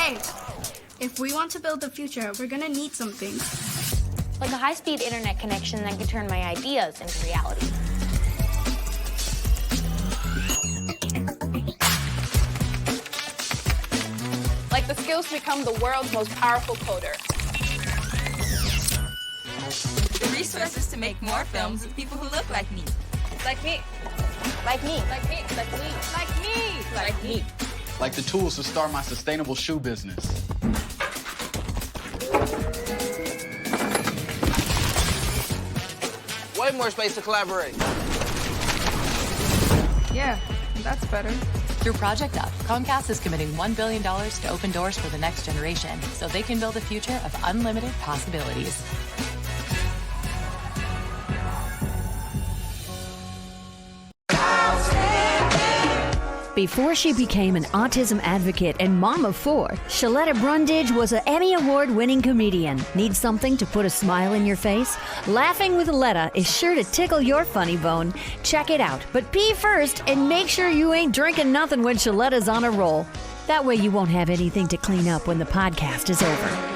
Hey, if we want to build the future, we're gonna need some things. Like a high-speed internet connection that can turn my ideas into reality. Like the skills to become the world's most powerful coder. The resources to make more films with people who look like me. Like me. Like me. Like me. Like me. Like me. Like me. Like the tools to start my sustainable shoe business. Way more space to collaborate. Yeah, that's better. Through Project Up, Comcast is committing $1 billion to open doors for the next generation so they can build a future of unlimited possibilities. Before she became an autism advocate and mom of 4, Sheletta Brundage was an Emmy Award-winning comedian. Need something to put a smile in your face? Laughing with Letta is sure to tickle your funny bone. Check it out, but pee first and make sure you ain't drinking nothing when Sheletta's on a roll. That way you won't have anything to clean up when the podcast is over.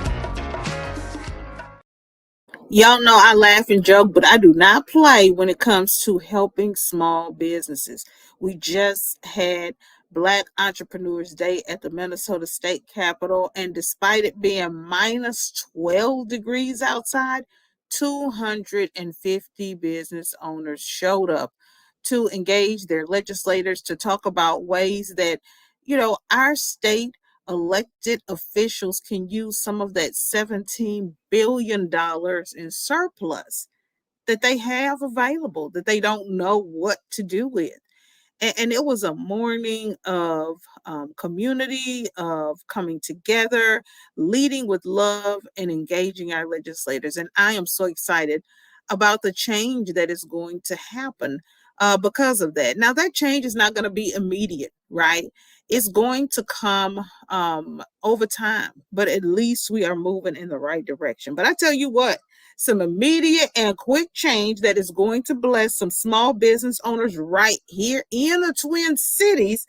Y'all know I laugh and joke, but I do not play when it comes to helping small businesses. We just had Black Entrepreneurs Day at the Minnesota State Capitol, and despite it being minus 12 degrees outside, 250 business owners showed up to engage their legislators to talk about ways that, our state elected officials can use some of that $17 billion in surplus that they have available that they don't know what to do with. And it was a morning of community, of coming together, leading with love, and engaging our legislators. And I am so excited about the change that is going to happen because of that. Now, that change is not going to be immediate, right? It's going to come over time, but at least we are moving in the right direction. But I tell you what, some immediate and quick change that is going to bless some small business owners right here in the Twin Cities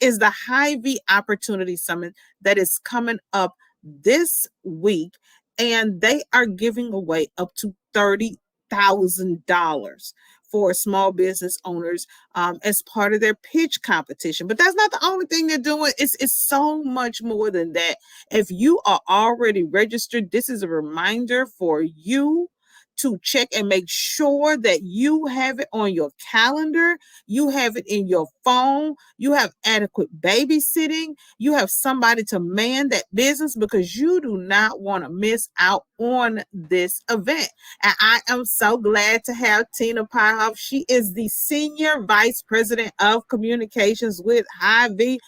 is the Hy-Vee Opportunity Summit that is coming up this week. And they are giving away up to $30,000 for small business owners as part of their pitch competition. But that's not the only thing they're doing. It's so much more than that. If you are already registered, this is a reminder for you to check and make sure that you have it on your calendar, you have it in your phone, you have adequate babysitting, you have somebody to man that business, because you do not want to miss out on this event. And I am so glad to have Tina Pyhoff. She is the Senior Vice President of Communications with Hy-Vee.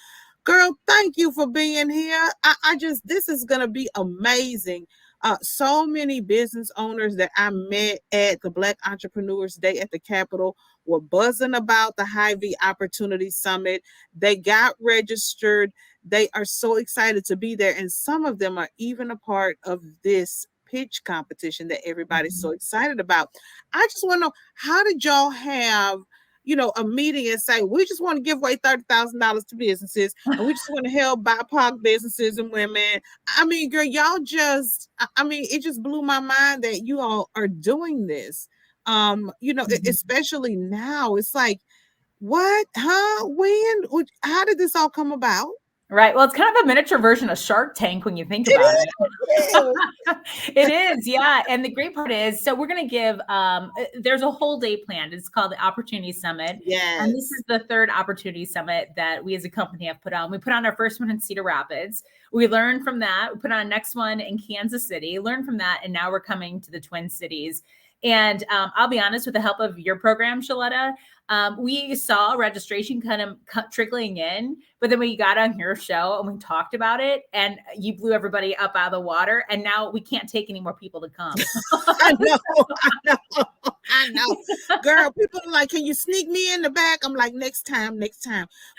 Girl, thank you for being here. This is going to be amazing. So many business owners that I met at the Black Entrepreneurs Day at the Capitol were buzzing about the Hy-Vee Opportunity Summit. They got registered. They are so excited to be there. And some of them are even a part of this pitch competition that everybody's so excited about. I just want to know, how did y'all have a meeting and say, we just want to give away $30,000 to businesses, and we just want to help BIPOC businesses and women? I mean, girl, y'all it just blew my mind that you all are doing this. Especially now, it's like, what, when, how did this all come about? Right. Well, it's kind of a miniature version of Shark Tank when you think about it. It is. Yeah. And the great part is, so we're going to give, there's a whole day planned. It's called the Opportunity Summit. Yes. And this is the third Opportunity Summit that we as a company have put on. We put on our first one in Cedar Rapids. We learned from that. We put on a next one in Kansas City, learned from that. And now we're coming to the Twin Cities. And I'll be honest, with the help of your program, Sheletta, we saw registration kind of trickling in, but then we got on your show and we talked about it, and you blew everybody up out of the water. And now we can't take any more people to come. I know. Girl, people are like, can you sneak me in the back? I'm like, next time.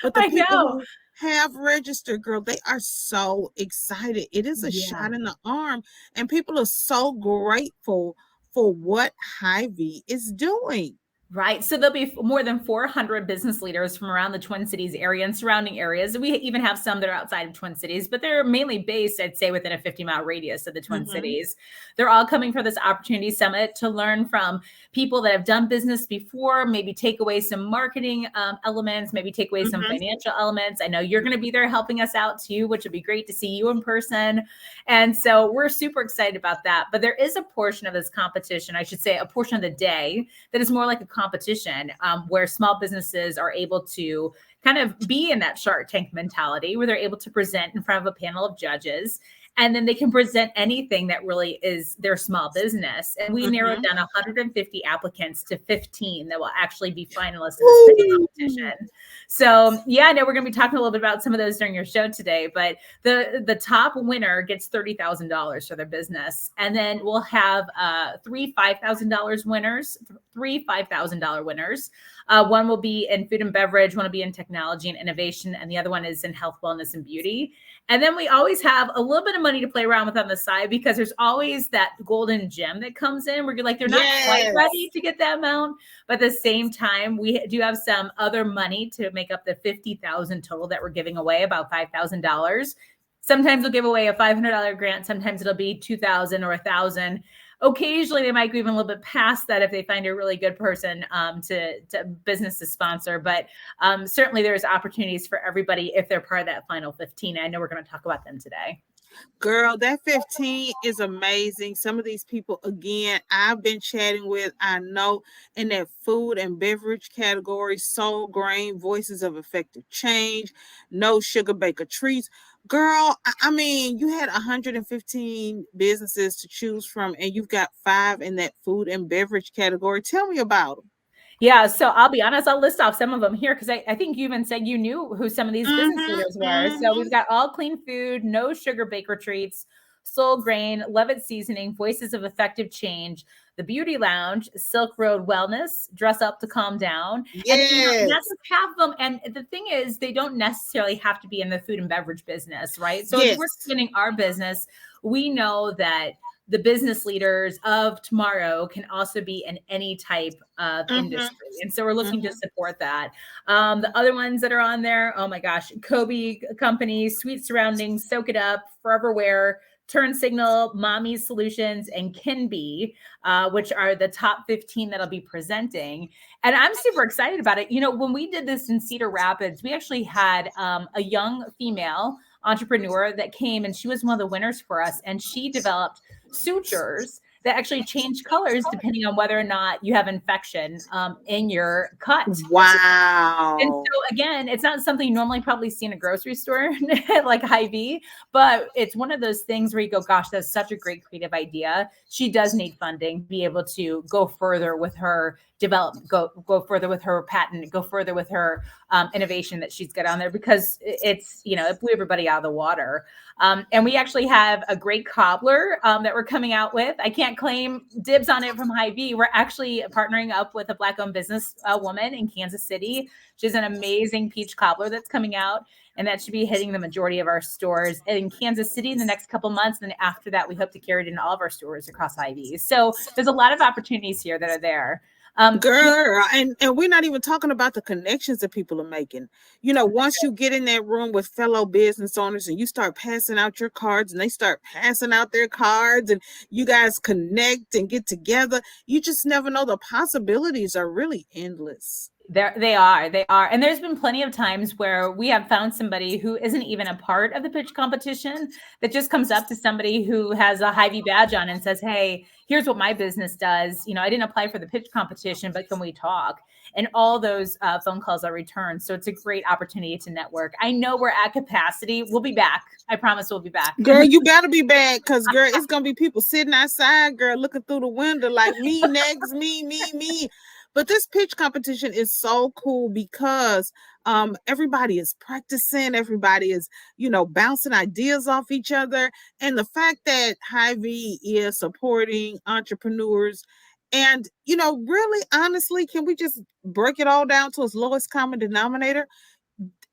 But the people who have registered, girl, they are so excited. It is a shot in the arm, and people are so grateful for what Hy-Vee is doing. Right. So there'll be more than 400 business leaders from around the Twin Cities area and surrounding areas. We even have some that are outside of Twin Cities, but they're mainly based, I'd say, within a 50-mile radius of the Twin Cities. They're all coming for this opportunity summit to learn from people that have done business before, maybe take away some marketing elements, maybe take away some financial elements. I know you're going to be there helping us out too, which would be great to see you in person. And so we're super excited about that. But there is a portion of this competition, I should say, a portion of the day that is more like a competition where small businesses are able to kind of be in that Shark Tank mentality where they're able to present in front of a panel of judges. And then they can present anything that really is their small business. And we narrowed down 150 applicants to 15 that will actually be finalists in this pitch competition. So yeah, I know we're going to be talking a little bit about some of those during your show today, but the top winner gets $30,000 for their business. And then we'll have three $5,000 winners. One will be in food and beverage, one will be in technology and innovation, and the other one is in health, wellness, and beauty. And then we always have a little bit of money to play around with on the side because there's always that golden gem that comes in where you're like, they're not quite ready to get that amount. But at the same time, we do have some other money to make up the $50,000 total that we're giving away, about $5,000. Sometimes we'll give away a $500 grant. Sometimes it'll be $2,000 or $1,000. Occasionally, they might go even a little bit past that if they find a really good person to business to sponsor. But certainly, there's opportunities for everybody if they're part of that final 15. I know we're going to talk about them today. Girl, that 15 is amazing. Some of these people, again, I've been chatting with, I know in that food and beverage category, Soul Grain, Voices of Effective Change, No Sugar Baker Treats. Girl, I mean, you had 115 businesses to choose from, and you've got 5 in that food and beverage category. Tell me about them. Yeah, so I'll be honest, I'll list off some of them here because I think you even said you knew who some of these business leaders were. So we've got All Clean Food, No Sugar Baker Treats, Soul Grain, Levitt Seasoning, Voices of Effective Change, The Beauty Lounge, Silk Road Wellness, Dress Up to Calm Down. Yes. And that's just half of them. And the thing is, they don't necessarily have to be in the food and beverage business, right? So if we're spinning our business, we know that the business leaders of tomorrow can also be in any type of industry. And so we're looking to support that. The other ones that are on there, oh my gosh, Kobe Company, Sweet Surroundings, Soak It Up, Forever Wear, Turn Signal, Mommy's Solutions, and Kinbee, which are the top 15 that'll be presenting. And I'm super excited about it. You know, when we did this in Cedar Rapids, we actually had a young female entrepreneur that came, and she was one of the winners for us. And she developed sutures that actually change colors depending on whether or not you have infection in your cut. Wow. And so again, it's not something you normally probably see in a grocery store like Hy-Vee, but it's one of those things where you go, gosh, that's such a great creative idea. She does need funding to be able to go further with her development, go further with her patent, go further with her innovation that she's got on there, because it's, you know, it blew everybody out of the water. And we actually have a great cobbler that we're coming out with. I can't claim dibs on it from Hy-Vee. We're actually partnering up with a Black-owned business woman in Kansas City. She's an amazing peach cobbler that's coming out, and that should be hitting the majority of our stores in Kansas City in the next couple months. And then after that, we hope to carry it in all of our stores across Hy-Vee. So there's a lot of opportunities here that are there. Girl, and we're not even talking about the connections that people are making. You know, once you get in that room with fellow business owners and you start passing out your cards and they start passing out their cards and you guys connect and get together, you just never know. The possibilities are really endless. They are. And there's been plenty of times where we have found somebody who isn't even a part of the pitch competition that just comes up to somebody who has a Hy-Vee badge on and says, hey, here's what my business does. You know, I didn't apply for the pitch competition, but can we talk? And all those phone calls are returned. So it's a great opportunity to network. I know we're at capacity. We'll be back. I promise we'll be back. Girl, you better be back, because, girl, it's going to be people sitting outside, girl, looking through the window like me next, me. But this pitch competition is so cool because everybody is practicing. Everybody is, you know, bouncing ideas off each other. And the fact that Hy-Vee is supporting entrepreneurs and, you know, really, honestly, can we just break it all down to its lowest common denominator?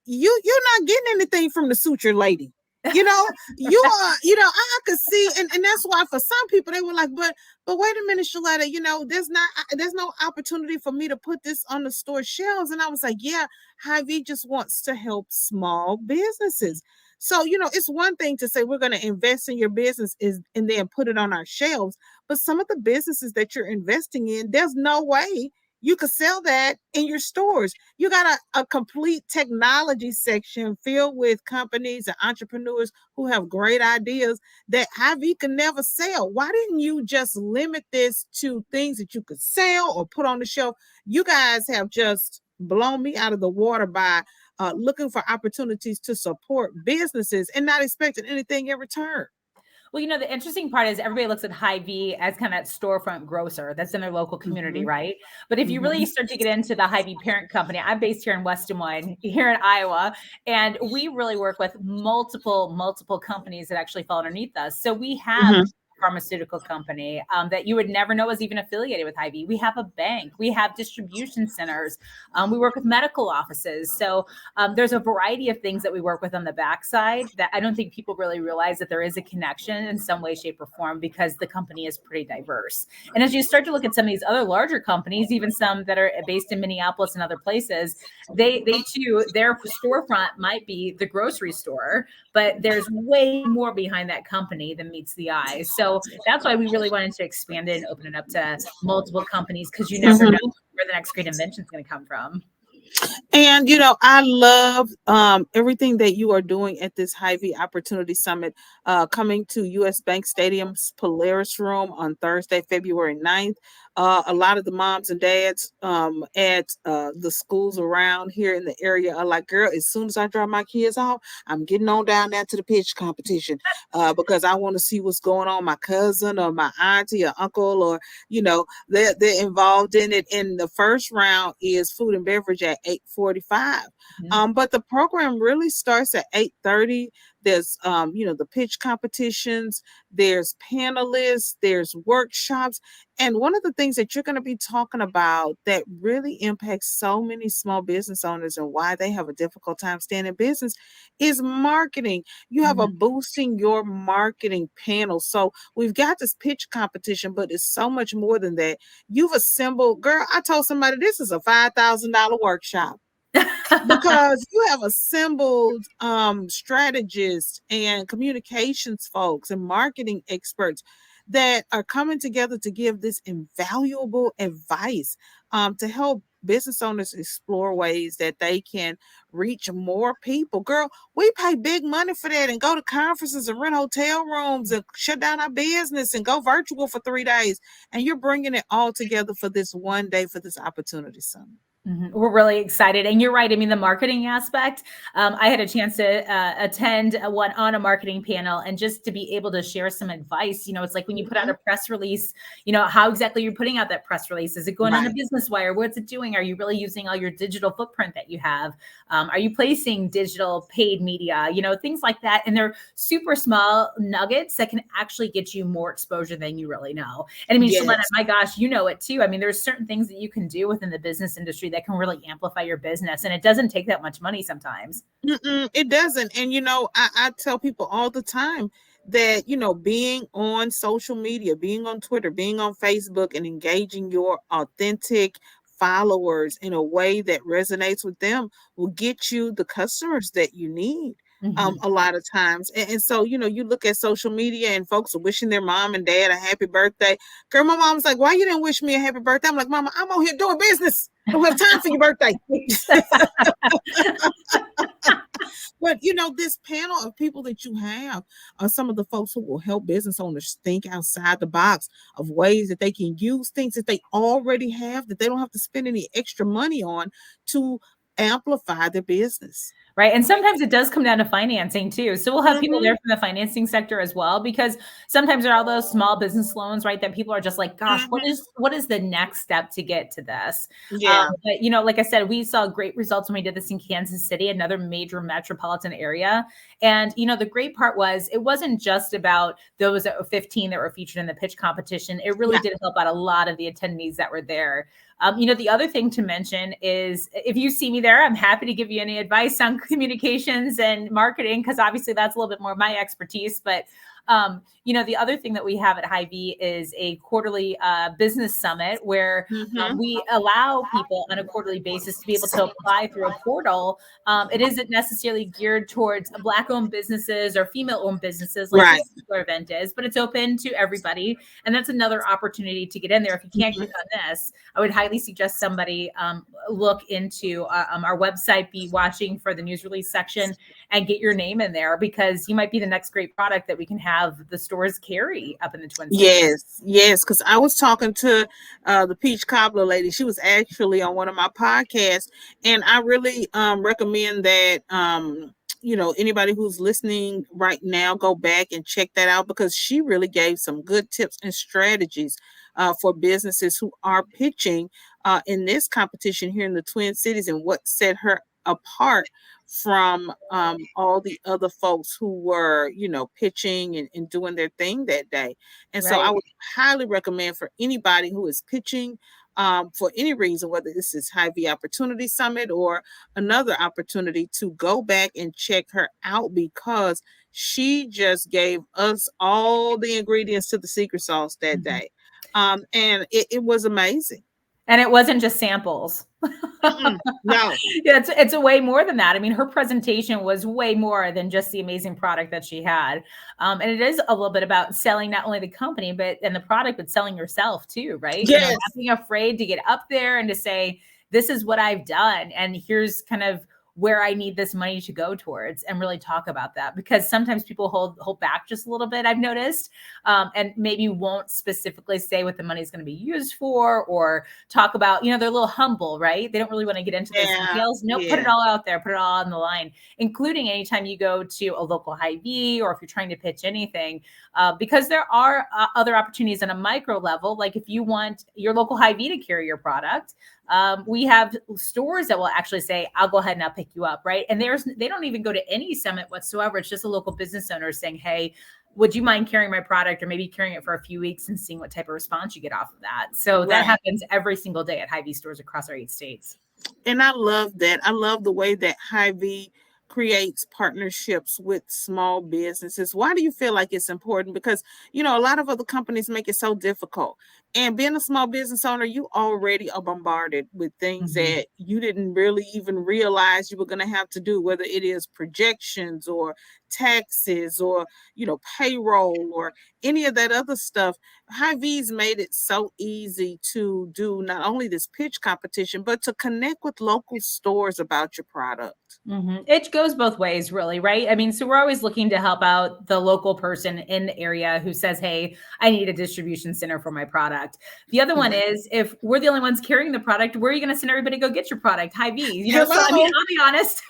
You're not getting anything from the suture lady. I could see, and that's why for some people they were like, but wait a minute, Sheletta, there's no opportunity for me to put this on the store shelves. And I was like, yeah, Hy-Vee just wants to help small businesses. So, it's one thing to say we're going to invest in your business and then put it on our shelves. But some of the businesses that you're investing in, there's no way you could sell that in your stores. You got a complete technology section filled with companies and entrepreneurs who have great ideas that Hy-Vee can never sell. Why didn't you just limit this to things that you could sell or put on the shelf? You guys have just blown me out of the water by looking for opportunities to support businesses and not expecting anything in return. Well, the interesting part is everybody looks at Hy-Vee as kind of that storefront grocer that's in their local community, right? But if you really start to get into the Hy-Vee parent company, I'm based here in West Des Moines, here in Iowa, and we really work with multiple companies that actually fall underneath us. So we have pharmaceutical company that you would never know is even affiliated with Hy-Vee. We have a bank, we have distribution centers, we work with medical offices. So there's a variety of things that we work with on the backside that I don't think people really realize that there is a connection in some way, shape, or form because the company is pretty diverse. And as you start to look at some of these other larger companies, even some that are based in Minneapolis and other places, they too, their storefront might be the grocery store, but there's way more behind that company than meets the eye. So that's why we really wanted to expand it and open it up to multiple companies, because you never know where the next great invention is going to come from. And, I love everything that you are doing at this Hy-Vee Opportunity Summit, coming to US Bank Stadium's Polaris Room on Thursday, February 9th. A lot of the moms and dads at the schools around here in the area are like, girl, as soon as I drop my kids off, I'm getting on down there to the pitch competition because I want to see what's going on. My cousin or my auntie or uncle, or, they're involved in it. And the first round is food and beverage at 8:45. But the program really starts at 8:30. There's, the pitch competitions, there's panelists, there's workshops. And one of the things that you're going to be talking about that really impacts so many small business owners and why they have a difficult time staying in business is marketing. You have a boosting your marketing panel. So we've got this pitch competition, but it's so much more than that. You've assembled, girl, I told somebody this is a $5,000 workshop. Because you have assembled strategists and communications folks and marketing experts that are coming together to give this invaluable advice to help business owners explore ways that they can reach more people. Girl, we pay big money for that and go to conferences and rent hotel rooms and shut down our business and go virtual for 3 days. And you're bringing it all together for this one day, for this opportunity summit. We're really excited. And you're right. I mean, the marketing aspect, I had a chance to attend one on a marketing panel and just to be able to share some advice. It's like when you put out a press release, how exactly you're putting out that press release. Is it going on a business wire? What's it doing? Are you really using all your digital footprint that you have? Are you placing digital paid media? Things like that. And they're super small nuggets that can actually get you more exposure than you really know. And I mean, Sheletta, my gosh, you know it too. I mean, there's certain things that you can do within the business industry that can really amplify your business. And it doesn't take that much money sometimes. It doesn't. And, I tell people all the time that, being on social media, being on Twitter, being on Facebook and engaging your authentic followers in a way that resonates with them will get you the customers that you need. A lot of times. And so, you look at social media and folks are wishing their mom and dad a happy birthday. Girl, my mom's like, why you didn't wish me a happy birthday? I'm like, Mama, I'm on here doing business. I don't have time for your birthday. But, this panel of people that you have are some of the folks who will help business owners think outside the box of ways that they can use things that they already have, that they don't have to spend any extra money on to amplify their business. Right. And sometimes it does come down to financing too. So we'll have people there from the financing sector as well, because sometimes there are all those small business loans, right, that people are just like, gosh, what is the next step to get to this? But, like I said, we saw great results when we did this in Kansas City, another major metropolitan area. And, the great part was it wasn't just about those 15 that were featured in the pitch competition. It really did help out a lot of the attendees that were there. The other thing to mention is if you see me there, I'm happy to give you any advice on communications and marketing, because obviously that's a little bit more my expertise. But the other thing that we have at Hy-Vee is a quarterly business summit where we allow people on a quarterly basis to be able to apply through a portal. It isn't necessarily geared towards Black-owned businesses or female-owned businesses like this particular event is, but it's open to everybody. And that's another opportunity to get in there. If you can't click on this, I would highly suggest somebody look into our website, be watching for the news release section, and get your name in there, because you might be the next great product that we can have the stores carry up in the Twin Cities. Yes, because I was talking to the peach cobbler lady. She was actually on one of my podcasts, and I really recommend that anybody who's listening right now, go back and check that out, because she really gave some good tips and strategies for businesses who are pitching in this competition here in the Twin Cities, and what set her apart from all the other folks who were, pitching and doing their thing that day. And so I would highly recommend for anybody who is pitching for any reason, whether this is Hy-Vee Opportunity Summit or another opportunity, to go back and check her out, because she just gave us all the ingredients to the secret sauce that day. And it was amazing. And it wasn't just samples. No. Yeah, it's a way more than that. I mean, her presentation was way more than just the amazing product that she had. And it is a little bit about selling not only the company and the product, but selling yourself too, right? Yes. Not being afraid to get up there and to say, this is what I've done, and here's kind of where I need this money to go towards, and really talk about that, because sometimes people hold back just a little bit, I've noticed, and maybe won't specifically say what the money is going to be used for, or talk about, they're a little humble, right? They don't really want to get into those details. Nope, put it all out there, put it all on the line, including anytime you go to a local Hy-Vee, or if you're trying to pitch anything, because there are other opportunities on a micro level. Like if you want your local Hy-Vee to carry your product, we have stores that will actually say, I'll go ahead and I'll pick you up, right? And they don't even go to any summit whatsoever. It's just a local business owner saying, hey, would you mind carrying my product, or maybe carrying it for a few weeks and seeing what type of response you get off of that? So that happens every single day at Hy-Vee stores across our 8 states. And I love that. I love the way that Hy-Vee creates partnerships with small businesses. Why do you feel like it's important? Because, a lot of other companies make it so difficult. And being a small business owner, you already are bombarded with things that you didn't really even realize you were going to have to do, whether it is projections or taxes or, payroll or any of that other stuff. Hy-Vee's made it so easy to do not only this pitch competition, but to connect with local stores about your product. It goes both ways, really, right? I mean, so we're always looking to help out the local person in the area who says, hey, I need a distribution center for my product. The other one is, if we're the only ones carrying the product, where are you going to send everybody to go get your product? Hy-Vee. So, I mean, I'll be honest.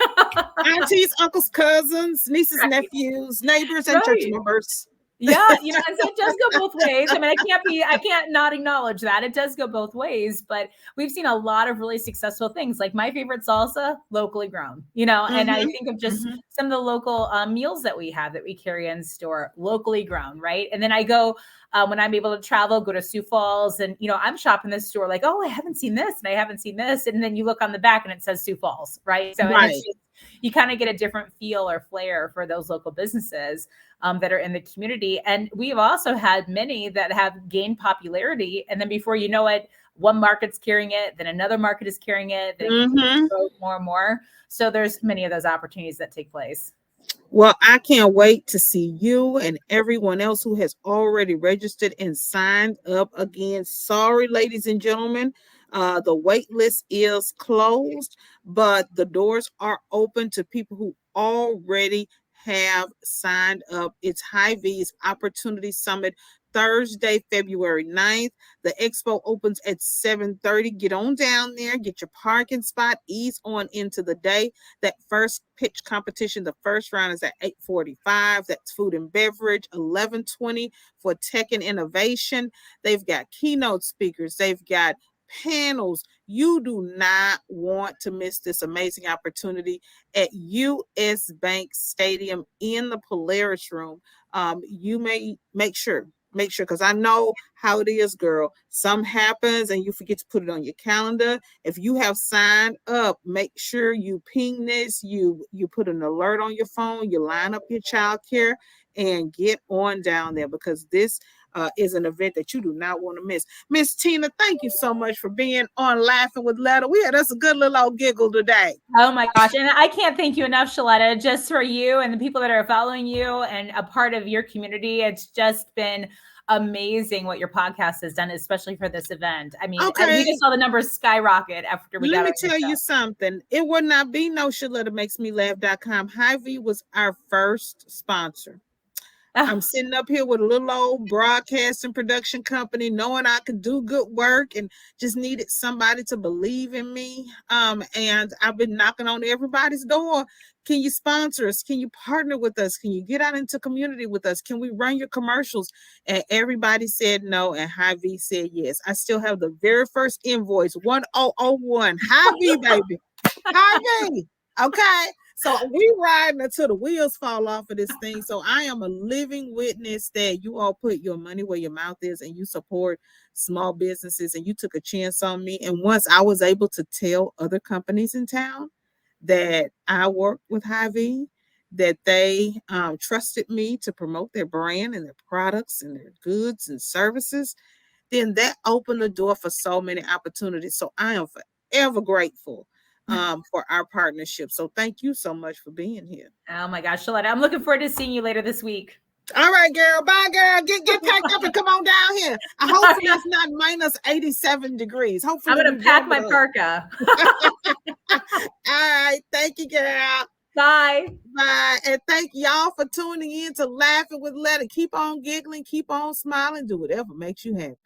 Aunties, uncles, cousins, nieces, nephews, neighbors, and church members. Yeah, and so it does go both ways. I mean, I can't not acknowledge that. It does go both ways, but we've seen a lot of really successful things. Like my favorite salsa, locally grown, and I think of just some of the local meals that we have that we carry in store, locally grown, right? And then I go, when I'm able to travel, go to Sioux Falls, and, I'm shopping this store like, oh, I haven't seen this and I haven't seen this. And then you look on the back and it says Sioux Falls, right? So and it's just, you kind of get a different feel or flair for those local businesses that are in the community. And we've also had many that have gained popularity. And then before you know it, one market's carrying it, then another market is carrying it, then it grows more and more. So there's many of those opportunities that take place. Well, I can't wait to see you and everyone else who has already registered and signed up again. Sorry, ladies and gentlemen, the wait list is closed, but the doors are open to people who already have signed up. It's Hy-Vee's Opportunity Summit, Thursday, February 9th. The expo opens at 7:30. Get on down there, get your parking spot, ease on into the day. That first pitch competition, the first round is at 8:45. That's food and beverage. 11:20 for tech and innovation. They've got keynote speakers. They've got panels. You do not want to miss this amazing opportunity at US Bank Stadium in the Polaris Room. You may make sure Make sure, because I know how it is, girl. Some happens and you forget to put it on your calendar. If you have signed up, make sure you ping this, you put an alert on your phone, you line up your child care and get on down there, because this is an event that you do not want to miss. Miss Tina, thank you so much for being on Laughing with Letta. We had us a good little old giggle today. Oh my gosh. And I can't thank you enough, Sheletta, just for you and the people that are following you and a part of your community. It's just been amazing what your podcast has done, especially for this event. I mean, we just saw the numbers skyrocket after we got. Let me tell you something. It would not be no ShelettaMakesMeLaugh.com. Hy-Vee was our first sponsor. I'm sitting up here with a little old broadcasting production company, knowing I could do good work and just needed somebody to believe in me. And I've been knocking on everybody's door. Can you sponsor us? Can you partner with us? Can you get out into community with us? Can we run your commercials? And everybody said no, and Hy-Vee said yes. I still have the very first invoice, 1001. Hy-Vee, baby. Hy-Vee. Okay. So we riding until the wheels fall off of this thing. So I am a living witness that you all put your money where your mouth is and you support small businesses, and you took a chance on me. And once I was able to tell other companies in town that I worked with Hy-Vee, that they trusted me to promote their brand and their products and their goods and services, then that opened the door for so many opportunities. So I am forever grateful for our partnership. So thank you so much for being here. Oh my gosh, Sheletta, I'm looking forward to seeing you later this week. All right, girl. Bye, girl. Get packed up and come on down here. Hopefully it's not minus 87 degrees. Hopefully I'm going to pack my parka. All right. Thank you, girl. Bye. Bye. And thank y'all for tuning in to Laughing with Letta. Keep on giggling. Keep on smiling. Do whatever makes you happy.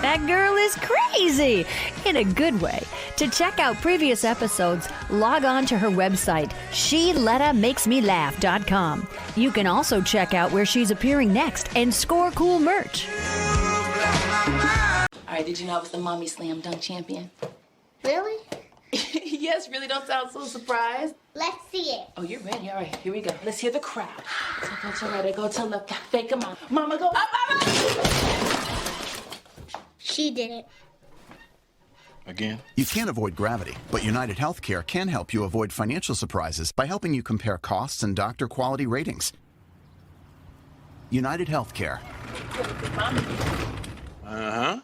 That girl is crazy in a good way. To check out previous episodes, log on to her website, SheLettaMakesMeLaugh.com. You can also check out where she's appearing next and score cool merch. All right, did you know I was the Mommy Slam Dunk Champion? Really? Yes, really don't sound so surprised. Let's see it. Oh, you're ready. All right, here we go. Let's hear the crowd. So go to right, I go to left, fake 'em out. Mama, go up, mama! She did it. Again? You can't avoid gravity, but United Healthcare can help you avoid financial surprises by helping you compare costs and doctor quality ratings. United Healthcare. Uh-huh.